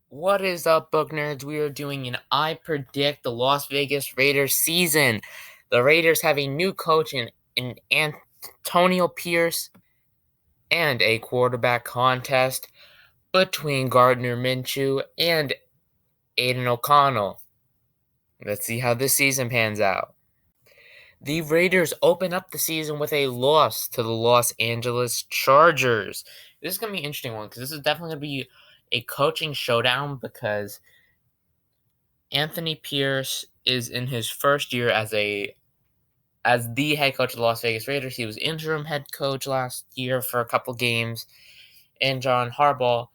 What is up, book nerds? We are doing an I Predict the Las Vegas Raiders season. The Raiders have a new coach in Antonio Pierce and a quarterback contest between Gardner Minshew and Aiden O'Connell. Let's see how this season pans out. The Raiders open up the season with a loss to the Los Angeles Chargers. This is going to be an interesting one because this is definitely going to be a coaching showdown because Anthony Pierce is in his first year as the head coach of the Las Vegas Raiders. He was interim head coach last year for a couple games, and John Harbaugh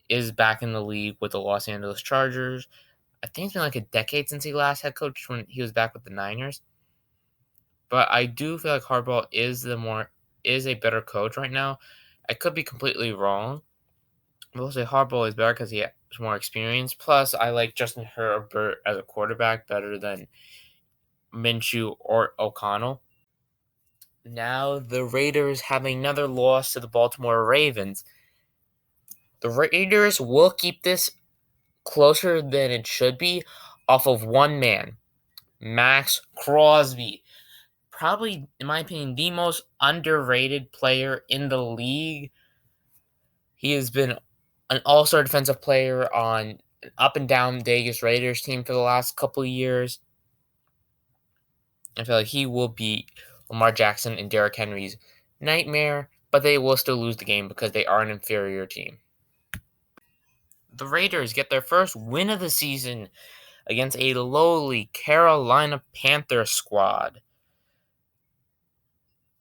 is back in the league with the Los Angeles Chargers. I think it's been like a decade since he last head coached when he was back with the Niners. But I do feel like Harbaugh is a better coach right now. I could be completely wrong. I will say Harbaugh is better because he has more experience. Plus, I like Justin Herbert as a quarterback better than Minshew or O'Connell. Now the Raiders have another loss to the Baltimore Ravens. The Raiders will keep this closer than it should be off of one man, Max Crosby. Probably, in my opinion, the most underrated player in the league. He has been an all-star defensive player on an up and down Vegas Raiders team for the last couple of years. I feel like he will be Lamar Jackson and Derrick Henry's nightmare, but they will still lose the game because they are an inferior team. The Raiders get their first win of the season against a lowly Carolina Panthers squad.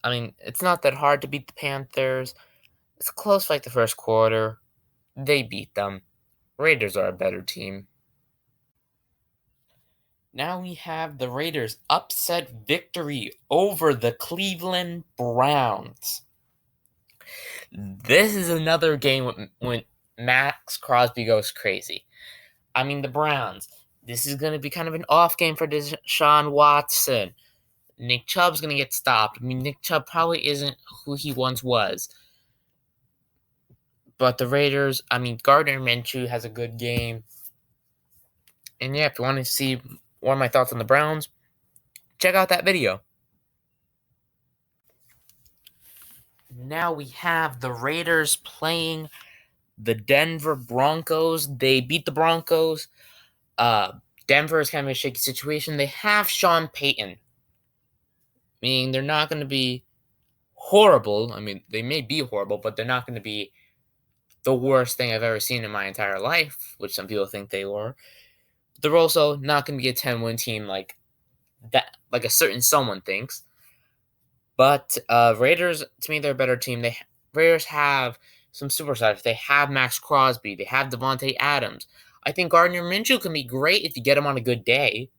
I mean, it's not that hard to beat the Panthers. It's a close fight the first quarter. They beat them. Raiders are a better team. Now we have the Raiders' upset victory over the Cleveland Browns. This is another game when Max Crosby goes crazy. I mean, the Browns. This is going to be kind of an off game for Deshaun Watson. Nick Chubb's going to get stopped. I mean, Nick Chubb probably isn't who he once was. But the Raiders, I mean, Gardner Minshew has a good game. And yeah, if you want to see more of my thoughts on the Browns, check out that video. Now we have the Raiders playing the Denver Broncos. They beat the Broncos. Denver is kind of a shaky situation. They have Sean Payton, meaning they're not going to be horrible. I mean, they may be horrible, but they're not going to be the worst thing I've ever seen in my entire life, which some people think they were. They're also not going to be a 10-win team like that, like a certain someone thinks. But Raiders, to me, they're a better team. Raiders have some superstars. They have Max Crosby. They have Devontae Adams. I think Gardner Minshew can be great if you get him on a good day.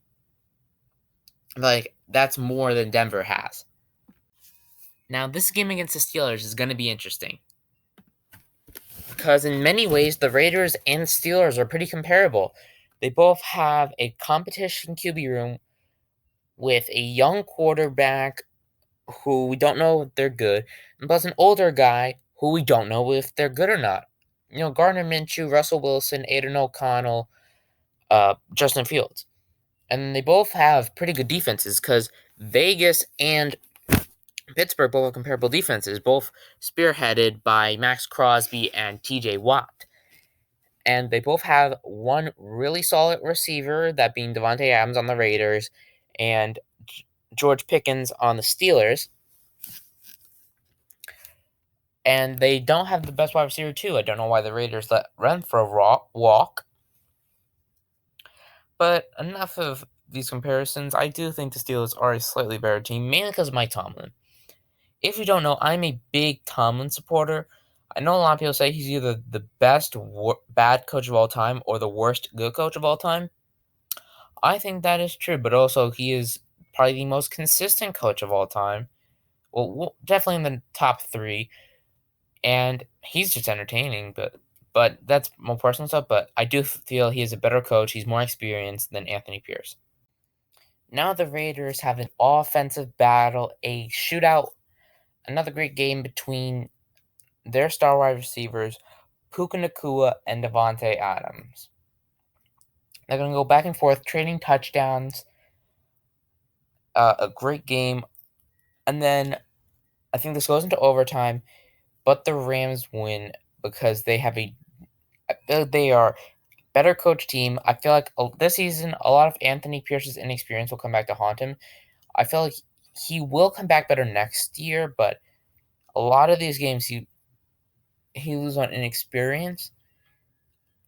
Like, that's more than Denver has. Now, this game against the Steelers is going to be interesting. Because in many ways, the Raiders and Steelers are pretty comparable. They both have a competition QB room with a young quarterback who we don't know if they're good, and plus an older guy who we don't know if they're good or not. You know, Gardner Minshew, Russell Wilson, Aiden O'Connell, Justin Fields. And they both have pretty good defenses because Vegas and Pittsburgh both have comparable defenses, both spearheaded by Max Crosby and TJ Watt. And they both have one really solid receiver, that being Devontae Adams on the Raiders, and George Pickens on the Steelers. And they don't have the best wide receiver, too. I don't know why the Raiders let Renfrow walk. But enough of these comparisons. I do think the Steelers are a slightly better team, mainly because of Mike Tomlin. If you don't know, I'm a big Tomlin supporter. I know a lot of people say he's either the best bad coach of all time or the worst good coach of all time. I think that is true, but also he is probably the most consistent coach of all time. Well, definitely in the top 3. And he's just entertaining, but that's more personal stuff. But I do feel he is a better coach. He's more experienced than Anthony Pierce. Now the Raiders have an offensive battle, a shootout, another great game between their star wide receivers, Puka Nacua and Davante Adams. They're going to go back and forth, trading touchdowns. A great game. And then I think this goes into overtime, but the Rams win because they are better coach team. I feel like this season, a lot of Anthony Pierce's inexperience will come back to haunt him. I feel like he will come back better next year, but a lot of these games he loses on inexperience.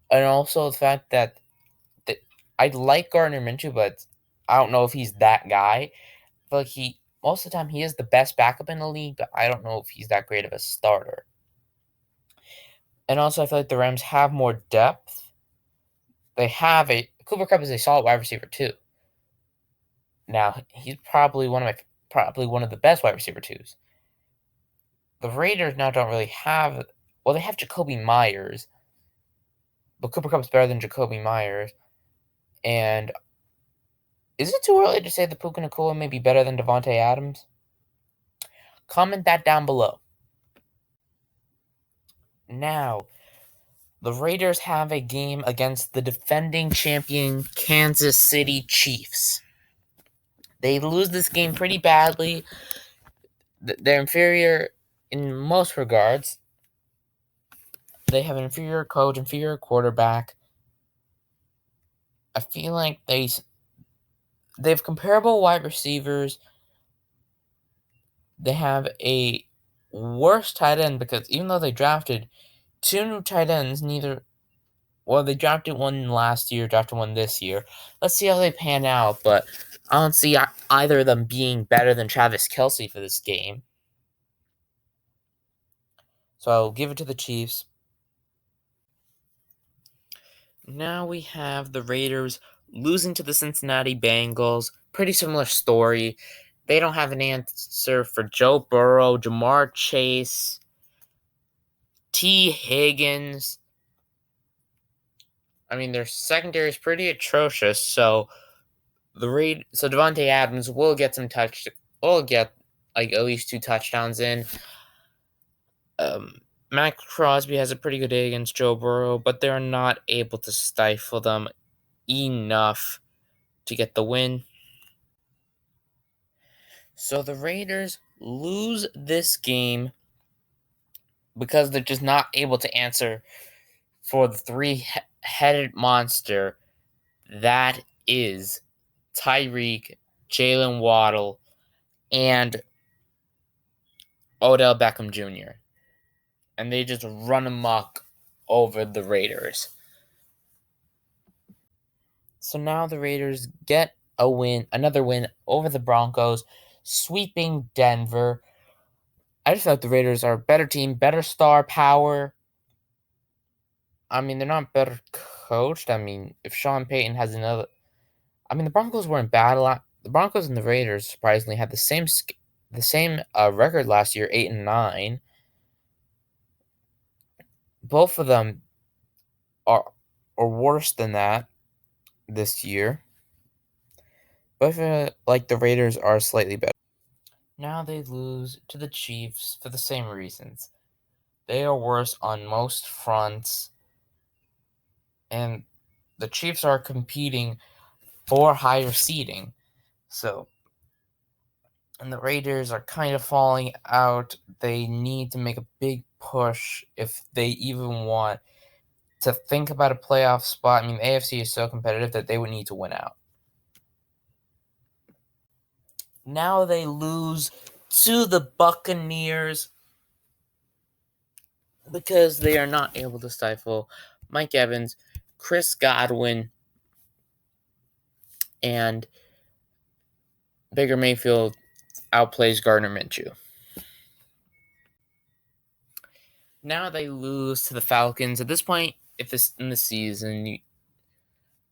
And also the fact that I like Gardner Minshew, but I don't know if he's that guy. I feel like most of the time he is the best backup in the league, but I don't know if he's that great of a starter. And also I feel like the Rams have more depth. They have Cooper Kupp is a solid wide receiver too. Now he's probably one of the best wide receiver twos. The Raiders now don't really have. Well, they have Jacoby Myers, but Cooper Kupp is better than Jacoby Myers. And is it too early to say that Puka Nacua may be better than Davante Adams? Comment that down below. Now, the Raiders have a game against the defending champion Kansas City Chiefs. They lose this game pretty badly. They're inferior in most regards. They have an inferior coach, inferior quarterback. I feel like they have comparable wide receivers. They have a worse tight end because even though they drafted 2 new tight ends, they drafted one last year, drafted one this year. Let's see how they pan out, but I don't see either of them being better than Travis Kelce for this game. So I'll give it to the Chiefs. Now we have the Raiders losing to the Cincinnati Bengals. Pretty similar story. They don't have an answer for Joe Burrow, Jamar Chase, T. Higgins. I mean, their secondary is pretty atrocious, so Davante Adams will get at least 2 touchdowns in. Matt Crosby has a pretty good day against Joe Burrow, but they're not able to stifle them enough to get the win. So the Raiders lose this game because they're just not able to answer for the 3-headed monster that is Tyreek, Jalen Waddle, and Odell Beckham Jr. And they just run amok over the Raiders. So now the Raiders get another win over the Broncos, sweeping Denver. I just feel like the Raiders are a better team, better star power. I mean, they're not better coached. I mean, if Sean Payton has another... I mean, the Broncos were in battle. The Broncos and the Raiders, surprisingly, had the same record last year, 8-9. Both of them are worse than that this year. But I feel like the Raiders are slightly better. Now they lose to the Chiefs for the same reasons. They are worse on most fronts, and the Chiefs are competing for higher seeding. And the Raiders are kind of falling out. They need to make a big push if they even want to think about a playoff spot. I mean, the AFC is so competitive that they would need to win out. Now they lose to the Buccaneers because they are not able to stifle Mike Evans, Chris Godwin, and Baker Mayfield outplays Gardner Minshew. Now they lose to the Falcons. At this point, in the season,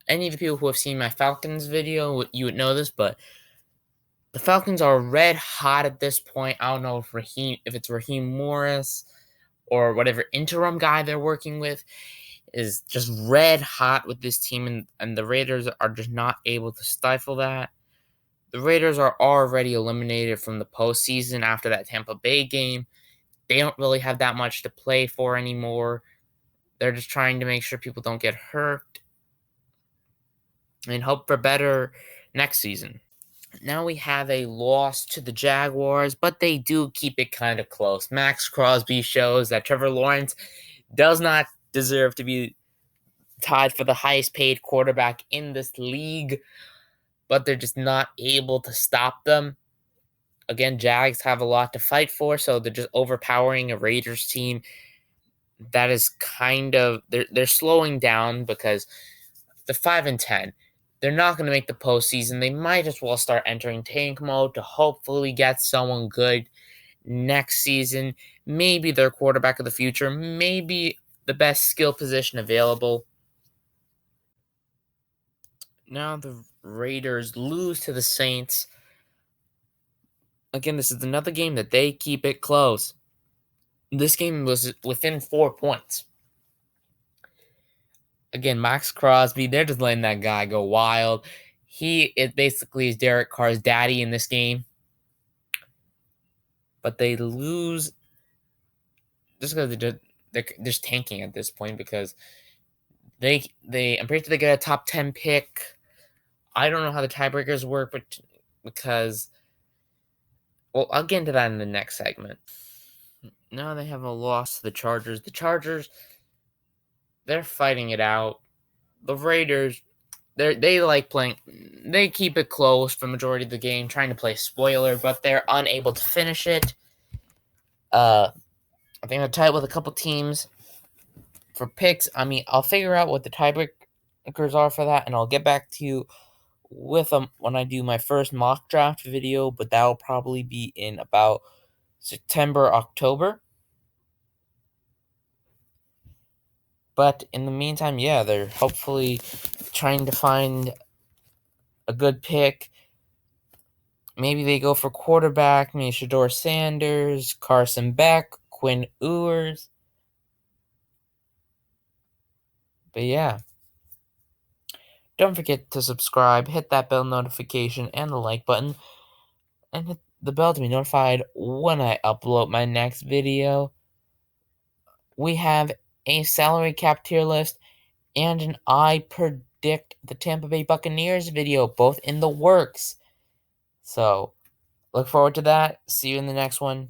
any of the people who have seen my Falcons video, you would know this, but the Falcons are red hot at this point. I don't know if it's Raheem Morris or whatever interim guy they're working with is just red hot with this team, and the Raiders are just not able to stifle that. The Raiders are already eliminated from the postseason after that Tampa Bay game. They don't really have that much to play for anymore. They're just trying to make sure people don't get hurt and hope for better next season. Now we have a loss to the Jaguars, but they do keep it kind of close. Max Crosby shows that Trevor Lawrence does not deserve to be tied for the highest paid quarterback in this league, but they're just not able to stop them. Again, Jags have a lot to fight for, so they're just overpowering a Raiders team that is kind of they're slowing down because they're 5-10. They're not going to make the postseason. They might as well start entering tank mode to hopefully get someone good next season. Maybe their quarterback of the future, maybe the best skill position available. Now the Raiders lose to the Saints. Again, this is another game that they keep it close. This game was within 4 points. Again, Max Crosby, they're just letting that guy go wild. He is basically Derek Carr's daddy in this game. But they lose just because they're just tanking at this point because I'm pretty sure they get a top 10 pick. I don't know how the tiebreakers work, but because I'll get into that in the next segment. Now they have a loss to the Chargers. The Chargers, they're fighting it out. The Raiders, they like playing. They keep it close for the majority of the game, trying to play spoiler, but they're unable to finish it. I think they're tied with a couple teams for picks. I mean, I'll figure out what the tiebreakers are for that, and I'll get back to you with them when I do my first mock draft video, but that'll probably be in about September, October. But in the meantime, yeah, they're hopefully trying to find a good pick. Maybe they go for quarterback, maybe Shedeur Sanders, Carson Beck, Quinn Ewers. But yeah. Don't forget to subscribe, hit that bell notification and the like button, and hit the bell to be notified when I upload my next video. We have a salary cap tier list and an I predict the Tampa Bay Buccaneers video, both in the works. So, look forward to that. See you in the next one.